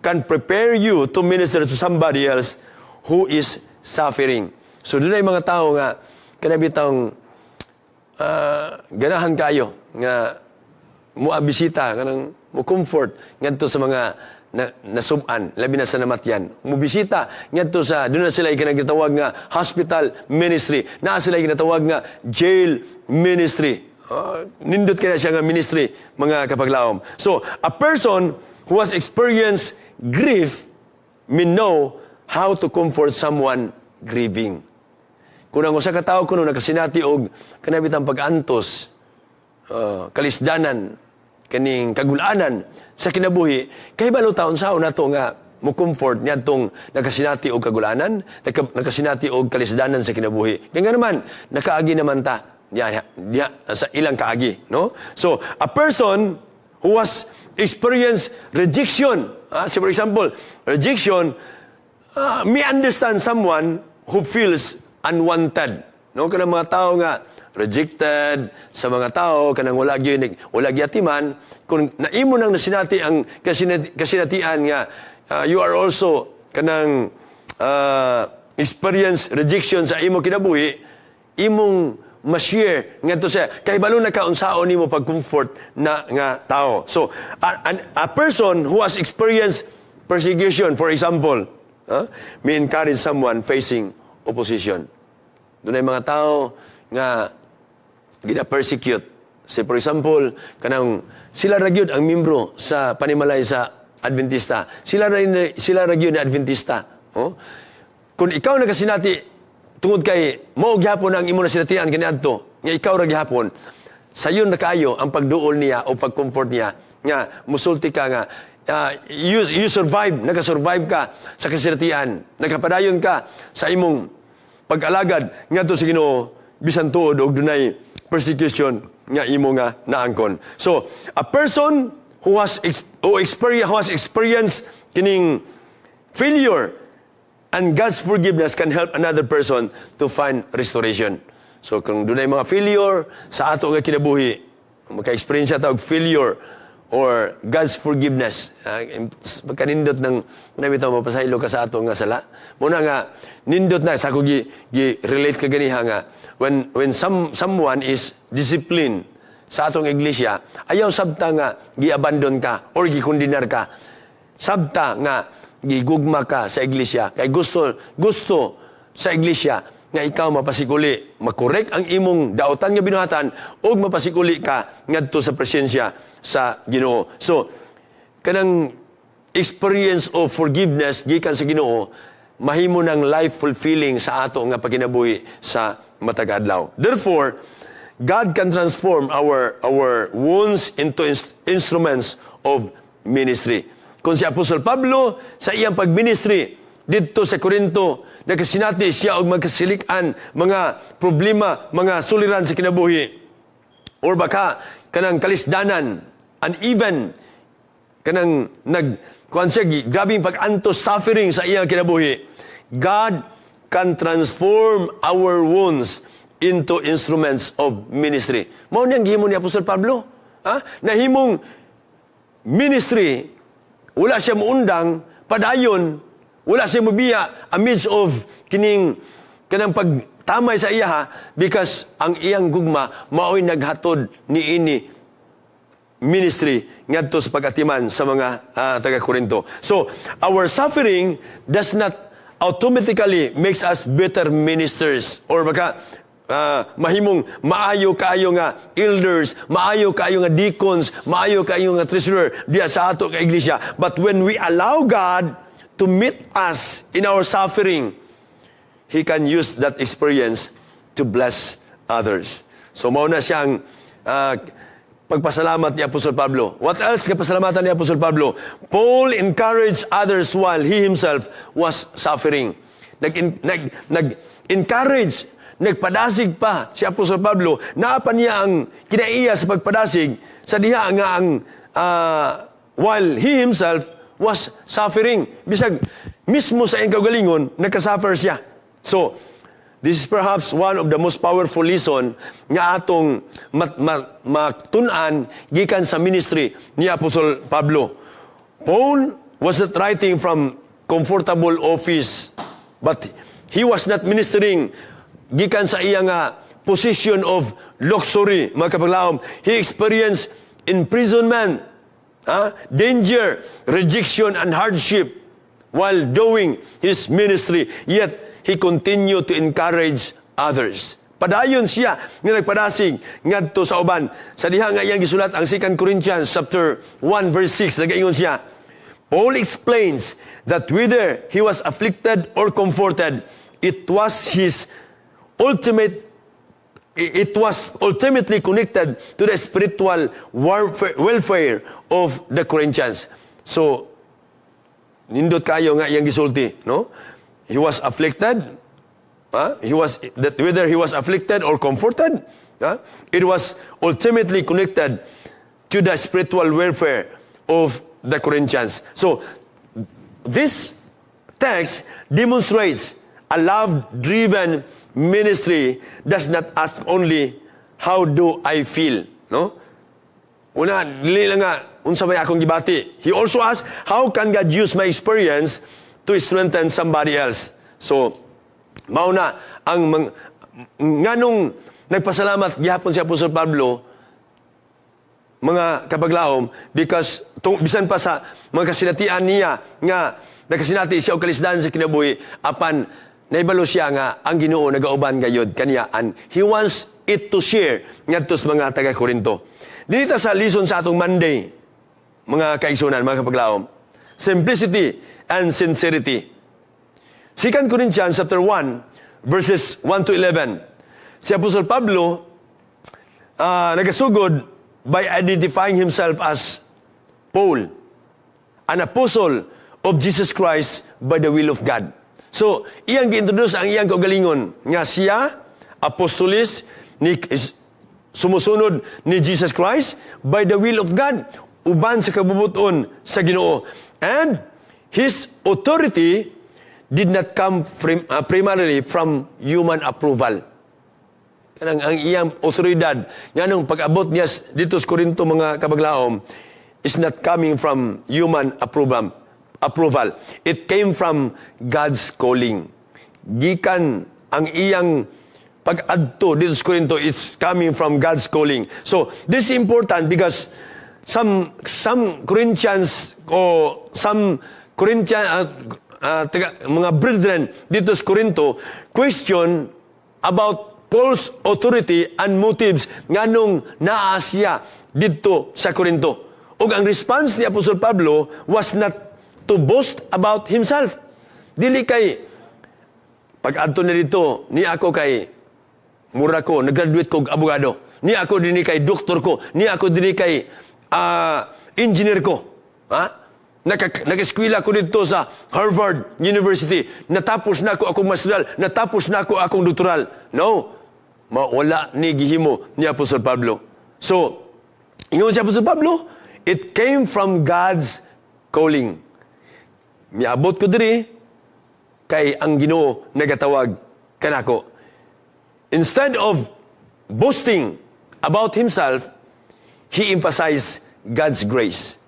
can prepare you to minister to somebody else who is suffering. So doon ay mga tao nga kanabitang ganahan kayo nga muabisita kanang mo comfort ngadto sa mga nasuban labi na sa namatyan. Mubisita ngadto sa doon na sila ikinagitawag nga hospital ministry, na sila ikinatawag nga jail ministry. Nindot kaya siya nga ministry, mga kapaglaom. So, a person who has experienced grief may know how to comfort someone grieving. Kung ang usa ka tawo kuno nakasinati og kanabitang pag-antos, kalisdanan, kaning kagulanan sa kinabuhi, kay balo taon sao nato nga mo comfort niadtong nakasinati og kagulanan, nakasinati og kalisdanan sa kinabuhi. Kaya nga naman, nakaagi naman ta diya sa ilang kaagi, no? So, a person who has experienced rejection, so for example, rejection, may understand someone who feels unwanted, no? Kanang mga tao nga rejected sa mga tao, kanang wala gyatiman, kung naimo nang nasinati ang kasinatian nga you are also kanang experience rejection sa imo kinabuhi, imong ma-share ngadto siya kay balo na kaunsaon nimo pag-comfort na nga tao. So a person who has experienced persecution, for example, may encourage someone facing opposition. Doon ay mga tao nga gina-persecute. Say for example, kanang sila ragyod ang membro sa panimalay sa Adventista. Sila ragyod na Adventista. Kung ikaw nakasinati tungod kay mao gyapon ang imo na sinatian kaniadto nga ikaw ra gyapon, sayon na kaayo ang pagduol niya o pag-comfort niya nga musulti ka nga you survive, naka-survive ka sa kasinatian, nakapadayon ka sa imong pag-alagad ngadto sa Ginoo bisan tuod og dunay persecution nga imo nga naangkon. So, a person who has experienced kining failure and God's forgiveness can help another person to find restoration. So, kung dunay mga failure sa ato nga kinabuhi, maka-experience ta og failure or God's forgiveness. Pagkanindot ng nabitaw mapasaylo ka sa ato nga sala. Muna nga, nindot na, sa ako relate ka ganiha nga, when someone is disciplined sa atong iglesia, ayaw sabta nga gi-abandon ka or gikondinar ka. Sabta nga gigugma ka sa iglesia. Kay gusto sa iglesia nga ikaw mapasikuli, makorek ang imong dautan nga binuhatan o mapasikuli ka ngadto sa presensya sa Ginoo. So, kanang experience of forgiveness gikan sa Ginoo, mahimo ng life fulfilling sa ato nga pagkinabuhi sa matag adlaw. Therefore, God can transform our wounds into instruments of ministry. Kung si Apostol Pablo sa iyang pagministry dito sa Corinto, nakasinati siya og magkasilikan mga problema, mga suliran sa kinabuhi. Or baka kanang kalisdanan, uneven, kanang kuan siya, grabing pag-antos, suffering sa iyang kinabuhi. God can transform our wounds into instruments of ministry. Mao niyang gihimo ni Apostol Pablo. Nahimong ministry, wala siya muundang, padayon, wala siya mubiya amidst of kanang pagtamay sa iya because ang iyang gugma mao'y naghatod niini ministry ngadto sa pag-atiman sa mga taga-Korinto. So, our suffering does not automatically makes us better ministers or baka mahimong maayo kaayo nga elders, maayo kaayo nga deacons, maayo kaayo nga treasurer diya sa ato nga iglesia. But when we allow God to meet us in our suffering, He can use that experience to bless others. So mao na siyang pagpasalamat ni Apostol Pablo. What else nga pasalamatan ni Apostol Pablo? Paul encouraged others while he himself was suffering. Nag-encourage, nagpadasig pa si Apostol Pablo. Naapan niya ang kinaiya sa pagpadasig sa diha nga ang while he himself was suffering. Bisag mismo sa iyang kaugalingon, nagka-suffer siya. So, This is perhaps one of the most powerful lesson nga atong matun-an gikan sa ministry ni Apostol Pablo. Paul was not writing from comfortable office, but he was not ministering gikan sa iyang position of luxury, mga kapaglaom. He experienced imprisonment, danger, rejection, and hardship while doing his ministry. Yet, he continued to encourage others. Padayon siya nga nagpadasig ngadto sa uban. Sa diha nga iyang gisulat ang 2 Corinthians chapter 1 verse 6, nagaingon siya, Paul explains that whether he was afflicted or comforted, it was ultimately connected to the spiritual welfare of the Corinthians. So, nindot kayo nga iyang gisulti, no? He was afflicted, whether he was afflicted or comforted, it was ultimately connected to the spiritual welfare of the Corinthians. So, this text demonstrates a love-driven ministry does not ask only, how do I feel? No? Una, dili lang nga, unsa may akong gibati. He also asks, how can God use my experience to strengthen somebody else? So, mauna, nganong nagpasalamat gihapon si Apostol Pablo, mga kapaglaom, because bisan pa sa mga kasinatian niya nga nakasinati siya og kalisdan sa kinabuhi apan naibalo siya nga ang Ginoo nagauban gayud kaniya, and he wants it to share ngadto sa mga taga Corinto. Dito sa lesson sa atong Monday, mga kaigsunan, mga kapaglaom, simplicity and sincerity. 2 Corinthians chapter 1 verses 1 to 11. Si Apostol Pablo nagasugod by identifying himself as Paul, an apostle of Jesus Christ by the will of God. So, iyang gi-introduce ang iyang kaugalingon nga siya, apostolis, sumusunod ni Jesus Christ by the will of God, uban sa kabubuton sa Ginoo. And his authority did not come primarily from human approval. Kanang ang iyang otoridad nganong pag-abot niya dito sa Corinto, mga kabaglaom, is not coming from human approval. It came from God's calling. Gikan ang iyang pag-adto dito sa Corinto, it's coming from God's calling. So this is important because some Corinthians o some Corinthian mga brethren dito sa Corinto question about Paul's authority and motives nganong naa siya dito sa Corinto. Ug ang response ni Apostol Pablo was not to boast about himself. Dili kay pag-adto na dito, ni ako kay mura ko, nag-graduate ko abogado. Ni ako dinhi kay doktor ko, ni ako dinhi kay engineer ko. Nag-eskwela ko dito sa Harvard University. Natapos na ako akong masteral, natapos na ako akong doktoral. No. Wala ni gihimo ni Apostol Pablo. So, ingon si Apostol Pablo, it came from God's calling. Miabot ko diri kay ang Ginoo nagatawag kanako. Instead of boasting about himself, he emphasized God's grace.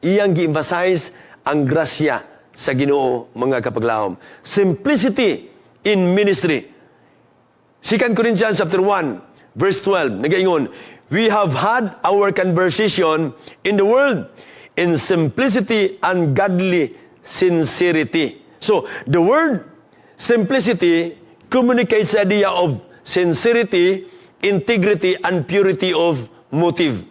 Iyang gi-emphasize ang grasya sa Ginoo, mga kapaglaom. Simplicity in ministry. 2 Corinthians chapter 1 verse 12 nagaingon, we have had our conversation in the world in simplicity and godly sincerity. So, the word simplicity communicates the idea of sincerity, integrity, and purity of motive.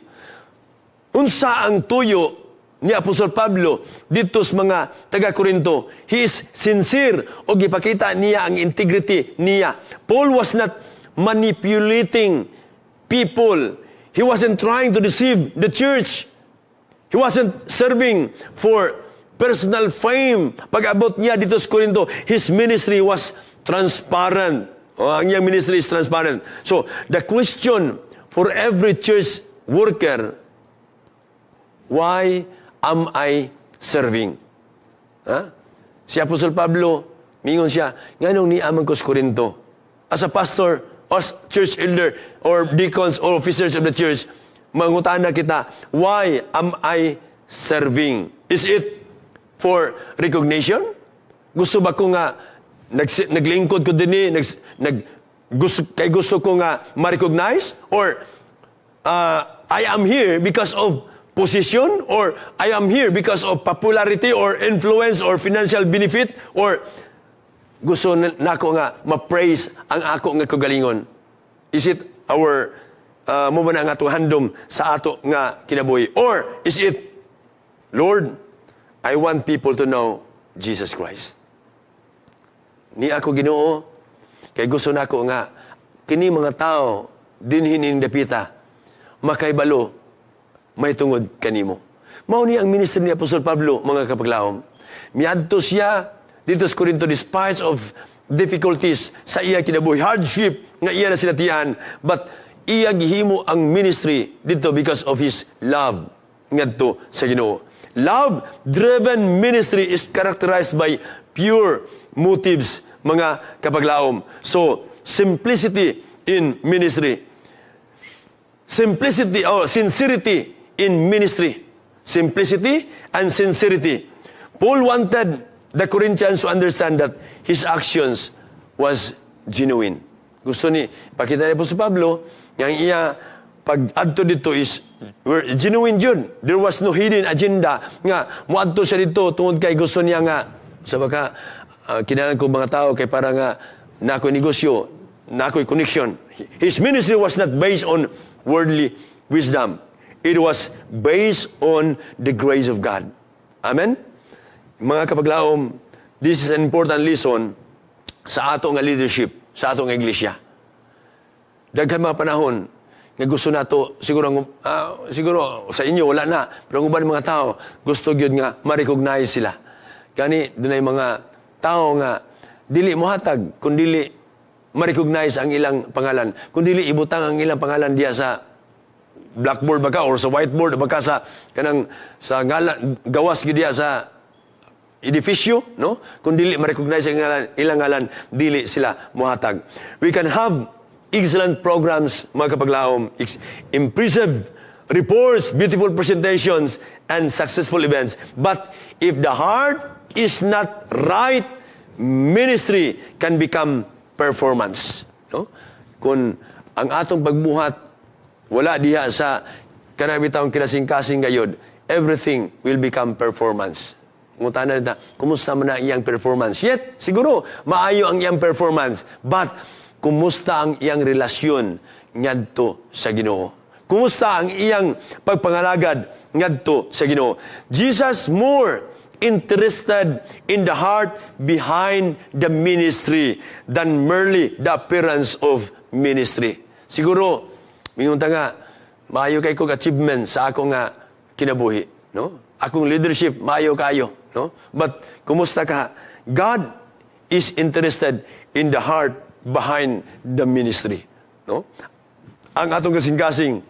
Unsa ang tuyo ni Apostol Pablo dito sa mga taga-Corinto? He is sincere o gipakita niya ang integrity niya. Paul was not manipulating people. He wasn't trying to deceive the church. He wasn't serving for personal fame. Pag-abot niya dito sa Corinto, his ministry was transparent. Ang iyang ministry is transparent. So, the question for every church worker, why am I serving? Si Apostol Pablo, mingon siya, nganong ni amang ko sa Corinto? as a pastor, as church elder, or deacons or officers of the church, mangutana kita, why am I serving? Is it for recognition? Gusto ba ko nga naglingkod ko din gusto ko nga ma-recognize? Or I am here because of position? Or I am here because of popularity or influence or financial benefit? Or gusto na ako nga ma-praise ang ako nga kagalingon? Is it our mo ba na nga itong handom sa ato nga kinabuhi? Or is it, Lord, I want people to know Jesus Christ. Ni ako Ginoo, kay gusto na ako nga, kini mga tao, dinhin ning dapita, makaibalo, may tungod kanimo. Mao ni ang ministry ni Apostol Pablo, mga kapaglaom. Miadto siya dito sa Corinto, despite of difficulties sa iya kinabuhi, hardship nga iya na sinatian, but iya gihimo ang ministry dito because of his love ngadto sa Ginoo. Love-driven ministry is characterized by pure motives, mga kapaglaom. So, simplicity in ministry. Sincerity in ministry. Simplicity and sincerity. Paul wanted the Corinthians to understand that his actions was genuine. Gusto ni, pakita ni Apostol Pablo, yang iya pag-adto dito is genuine yun. There was no hidden agenda nga muadto siya dito tungod kay gusto niya nga sa baka kinalan ko mga tao kay para nga nakoy negosyo, nakoy connection. His ministry was not based on worldly wisdom. It was based on the grace of God. Amen? Mga kapaglaom, this is an important lesson sa ato nga leadership, sa ato nga iglesia. Daghan mga panahon nga gusto nato siguro sa inyo wala na, pero ang uban mga tao gusto gyud nga ma-recognize sila. Gani dunay mga tao nga dili mohatag kun dili ma-recognize ang ilang pangalan, kun dili ibutang ang ilang pangalan diya sa blackboard baka or sa whiteboard baka sa kanang sa ngalan gawas gyud diya sa edifisyo, no? Kun dili ma-recognize ang ilang ngalan, dili sila mohatag. We can have excellent programs, mga kapaglaom, impressive reports, beautiful presentations, and successful events. But if the heart is not right, ministry can become performance. No? Kung ang atong pagbuhat, wala diha sa kanabitang kinasing-kasing gayod, everything will become performance. Ngutanan na, kumusta man na iyang performance? Yet, siguro, maayo ang iyang performance. But, kumusta ang iyang relasyon ngadto sa Ginoo? Kumusta ang iyang pagpangalagad ngadto sa Ginoo? Jesus more interested in the heart behind the ministry than merely the appearance of ministry. Siguro, mingunta nga, maayo kay kong achievement sa akong nga kinabuhi, no? Akong leadership, maayo kayo, no? But kumusta ka? God is interested in the heart behind the ministry, no? Ang atong kasing-kasing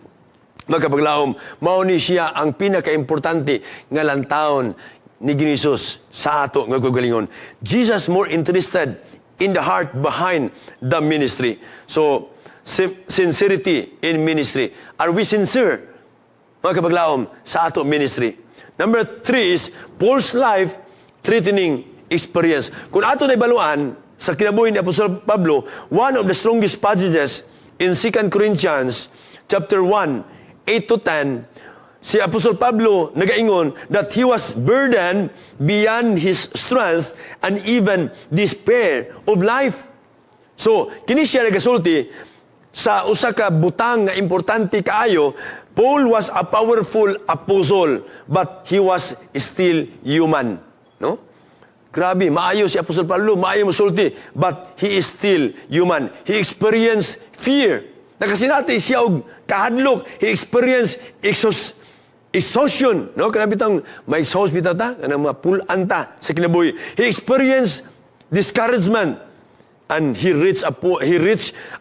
magkapaglaom, mao ni siya ang pinaka-importante nga lantawon ni Jesus sa ato nga kagalingon. Jesus more interested in the heart behind the ministry. So, sincerity in ministry. Are we sincere, mga kapaglaom, sa ato ministry? Number 3 is Paul's life-threatening experience. Kung ato na ibaluan, sa kinabuhi ni Apostol Pablo, one of the strongest passages in 2 Corinthians chapter 1, 8 to 10, si Apostol Pablo nagaingon that he was burdened beyond his strength and even despair of life. So, kini siya nagasulti sa usa ka butang nga importante kaayo. Paul was a powerful apostle, but he was still human, no? Grabe, maayo si Apostol Pablo, maayo musulti, but he is still human. He experienced fear. Nakasinati siya og kahadlok. He experienced exhaustion, no? Kana bitang may exhaust bitata, kana mga pulanta sa kinabuhi. He experienced discouragement, and he reached a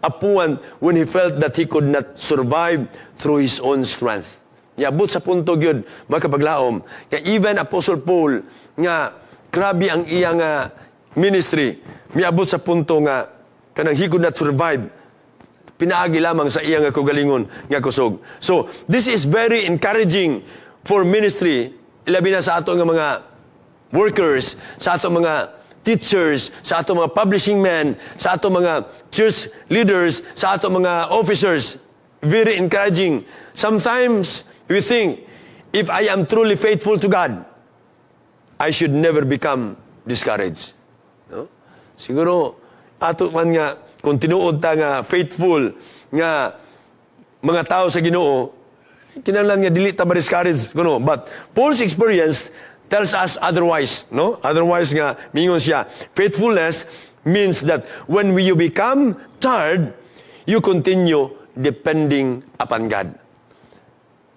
point when he felt that he could not survive through his own strength. Yabot sa punto gyud makapaglaom. Kaya even Apostle Paul nga grabe ang iyang ministry, miabot sa punto nga kanang he could not survive. Pinaagi lamang sa iyang kagalingon nga kusog. So, this is very encouraging for ministry, ilabi na sa ato nga mga workers, sa ato mga teachers, sa ato mga publishing men, sa ato mga church leaders, sa ato mga officers. Very encouraging. Sometimes we think, if I am truly faithful to God, I should never become discouraged. No? Siguro, ato man nga, kung tinuod ta nga faithful nga mga tao sa Ginoo, kinahanglan nga dili ta ma-discourage kuno. But Paul's experience tells us otherwise, no? Otherwise nga mingon siya, faithfulness means that when you become tired, you continue depending upon God.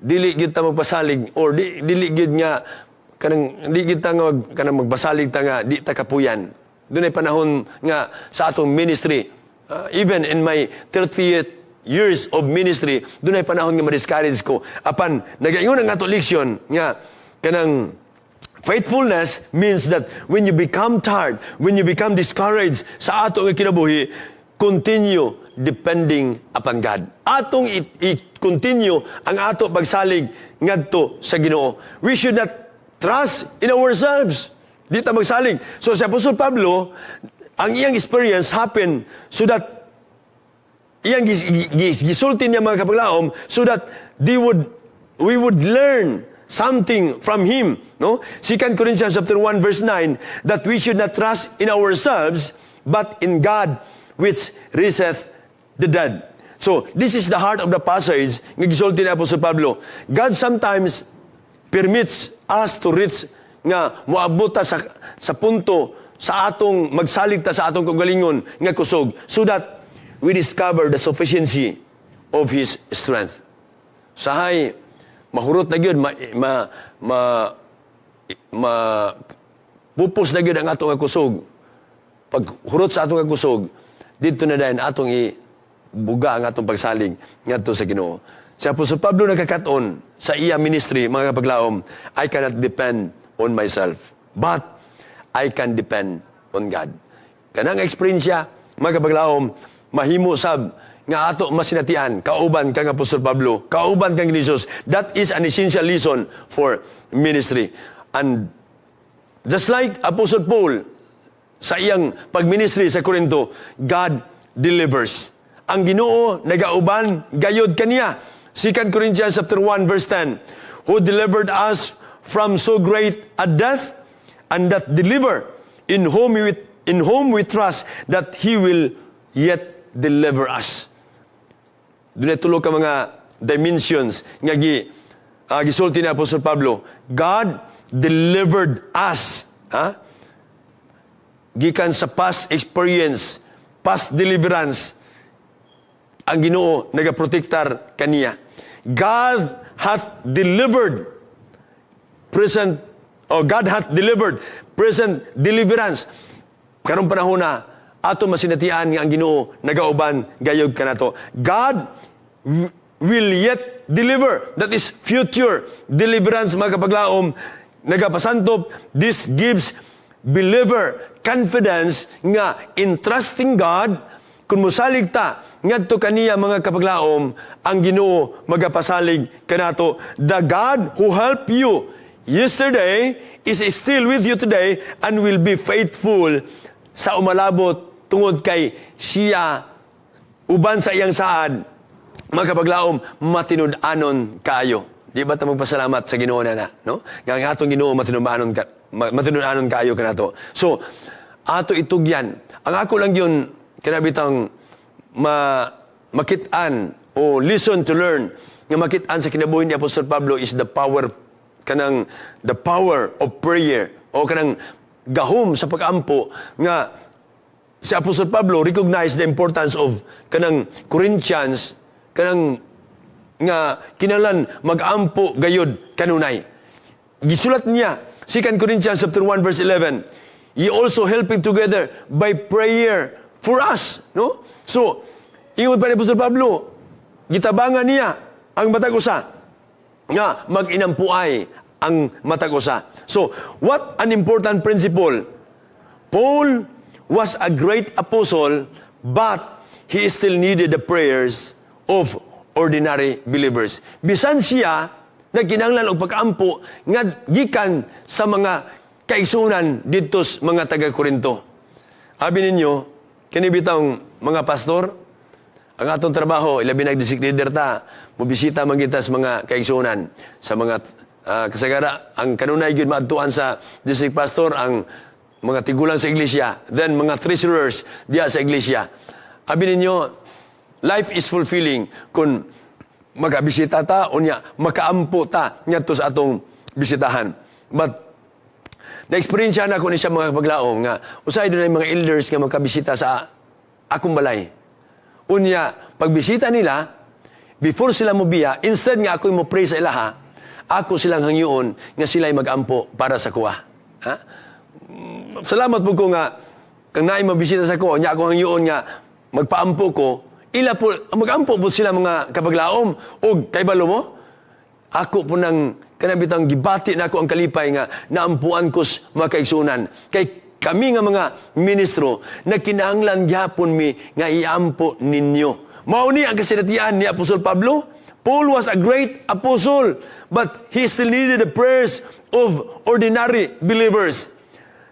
Dili gyud ta magpasalig or dili gyud nga kanang di gyud ta nga kanang magbasalig ta nga di ta kapuyan. Dunay panahon nga sa atong ministry, even in my 30th years of ministry, dunay panahon nga ma-discourage ko. Apan nagaingon ang ato leksyon nga kanang faithfulness means that when you become tired, when you become discouraged sa ato nga kinabuhi, continue depending upon God. Atong i-continue ang ato pagsalig ngadto sa Ginoo. We should not trust in ourselves. Di ta magsalig. So si Apostol Pablo, ang iyang experience happened so that iyang gisulti niya mga kapaglaom so that we would learn something from him, no? 2 Corinthians chapter 1 verse 9, that we should not trust in ourselves but in God which raiseth the dead. So this is the heart of the passage nga gisulti ni Apostol Pablo. God sometimes permits us to reach nga moabot ta sa punto sa atong magsalig ta sa atong kagalingon nga kusog so that we discover the sufficiency of His strength. Sahay mahurot na gyud pupos na gyud ang atong kusog. Pag hurot sa atong kusog, dito na dayon atong buga ang atong pagsalig ngadto sa Ginoo. Si Apostol Pablo nagkakaton sa iya ministry, mga kapaglaom, I cannot depend on myself, but I can depend on God. Kanang experience siya, mga kapaglaom, mahimo sab nga ato masinatian, kauban kang Apostol Pablo, kauban kang Jesus. That is an essential lesson for ministry. And just like Apostle Paul, sa iyang pagministry sa Corinto, God delivers. Ang Ginoo nagauban gayod kaniya. 2 Corinthians chapter 1 verse 10, who delivered us from so great a death, and that deliver in whom we trust that He will yet deliver us. Doon ay tulo ka mga dimensions nga gisulti ni Apostol Pablo. God delivered us. Gikan sa past experience, past deliverance, ang Ginoo nagaprotektar kaniya. God hath delivered present deliverance. Karong panahon na ato masinatian nga ang Ginoo nagauban gayud kanato. God will yet deliver. That is future deliverance, mga kapaglaom. Nagapasantop, this gives believer confidence nga in trusting God. Kung musalig ta ngadto kaniya, mga kapaglaom, ang Ginoo magapasalig kanato. The God who helped you yesterday is still with you today and will be faithful sa umalabot tungod kay siya uban sa iyang saad. Mga kapaglaom, matinud-anon kaayo. Di ba ta magpasalamat sa Ginoo na, no? Nga ang atong Ginoo matinud-anon kaayo kanato. So, ato itugyan. Ang ako lang yun, kinabitang makitaan o listen to learn nga makitaan sa kinabuhi ni Apostol Pablo is the power of prayer o kanang gahom sa pag-ampo nga si Apostol Pablo recognized the importance of kanang Corinthians kanang nga kinahanglan mag-ampo gayud kanunay. Gisulat niya 2 Corinthians chapter 1 verse 11, ye also helping together by prayer for us, no? So, ingon pa ni Apostol Pablo, gitabangan niya ang matag usa nga mag-inampuay ang matag usa. So, what an important principle. Paul was a great apostle, but he still needed the prayers of ordinary believers. Bisan siya nagkinahanglan og pag-ampo nga gikan sa mga kaigsunan didto sa mga taga-Korinto. Abi ninyo, kini bitang mga pastor, ang atong trabaho, ilabi nag-district leader ta, mubisita man kita sa mga kaigsunan, sa mga kasagara, ang kanunay gyud maadtuan sa district pastor, ang mga tigulang sa iglesia, then mga treasurers diya sa iglesia. Abi ninyo, life is fulfilling kung magabisita ta, unya, makaampo ta, ngadto sa atong bisitahan. But, na-experience na ako ni siya mga paglaom nga, usay doon ay mga elders nga magkabisita sa akong balay. Unya, pagbisita nila, before sila mobiya, instead nga ako mo pray sa ilaha, ako silang hangyoon nga sila'y mag-ampo para sa kuha. Ha? Salamat po ko nga, kang naay mabisita sa kuha, nya ako hangyoon nga, magpaampo ko, ila po, mag-ampo po sila mga kapaglaom, o kay balo mo, ako po nang kanabitang gibati na ako ang kalipay nga naampuan ko sa mga kaigsunan. Kay kami nga mga ministro na kinahanglan gyapon mi nga iampo ninyo. Mauni ang kasinatian ni Apostol Pablo. Paul was a great apostle, but he still needed the prayers of ordinary believers.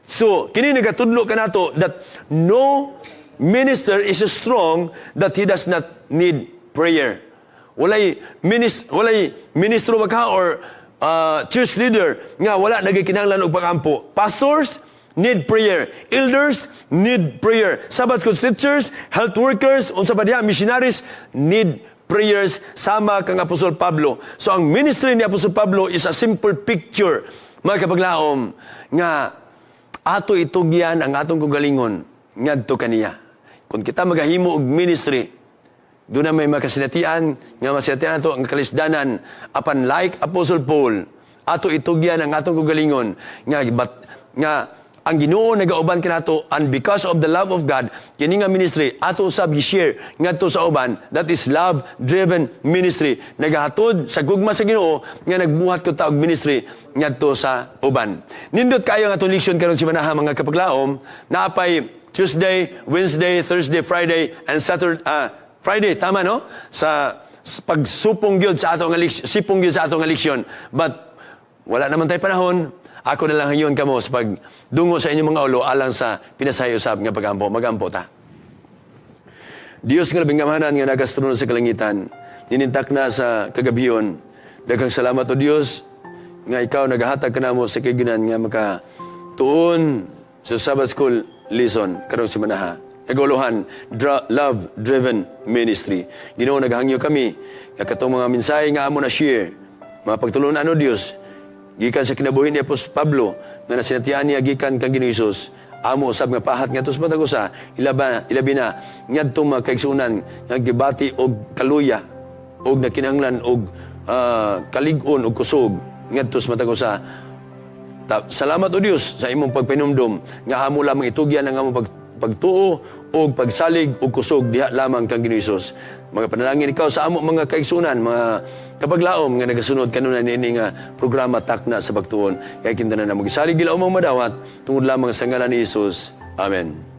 So, kini nagatudlo ka nato that no minister is so strong that he does not need prayer. Walay ministro ba ka or church leader nga wala nagikinahanglan og pagampo. Pastors need prayer. Elders need prayer. Sabbath school teachers, health workers, unsa pa diha, missionaries need prayers sama kang Apostol Pablo. So ang ministry ni Apostol Pablo is a simple picture, mga kapaglaom, nga ato itugyan ang atong kagalingon ngadto kaniya. Kung kita magahimo og ministry, doon na may makasinatian, nga masinatian ato ang kalisdanan, apan like Apostle Paul, ato itugyan ang atong kagalingon, nga ang Ginoo nagauban kanato, and because of the love of God, kini nga ministry, ato usab gi-share ngadto sa uban, that is love-driven ministry. Nagahatod sa gugma sa Ginoo, nga nagbuhat ko ta og ministry ngadto sa uban. Nindot kayo nga atong leksyon karon si manaha mga kapaglaom, naapay Tuesday, Wednesday, Thursday, Friday, and Saturday, Friday, tama no? Sa pagsupong gyud sa atong sipong gyud sa atong leksyon. But wala naman tay panahon. Ako na lang ngayon kamo sa pagdungo sa inyong mga ulo alang sa pinasayo-usab nga pagampo. Magampo ta. Dios nga labing gamahanan nga nagastruno sa kalangitan, ninintak na sa kagabiyon. Daghang salamat o Dios nga ikaw nagahatag kanamo sa kaiginan nga makatuon sa Sabbath School lesson karong si manaha. Naguluhan, love-driven ministry. Ginoo naghangyo kami nga katong mga mensahe nga amo na share. Mga pagtulunan o Dios, gikan sa kinabuhi ni Apostol Pablo, nga nasinatian niya gikan kang Ginoong Hesus, amo usab nga pahat nga tus matagusa, ilabi na ngadto mga kaigsunan nga gibati og kaluya og nakinahanglan og kalig-on og kusog ngadto sa matagusa. Salamat o Dios sa imong pagpinumdum nga amo lamang itugyan ang among pagtuo o pagsalig o kusog diha lamang kang Ginoong Hesus. Mga panalangin ikaw sa amo mga kaigsunan, mga kapaglaom nga nagasunod kanuna niini nga programa takna sa pagtuon. Kaya kintanan na magisalig gila umang madawat tungod lamang sa ngalan ni Hesus. Amen.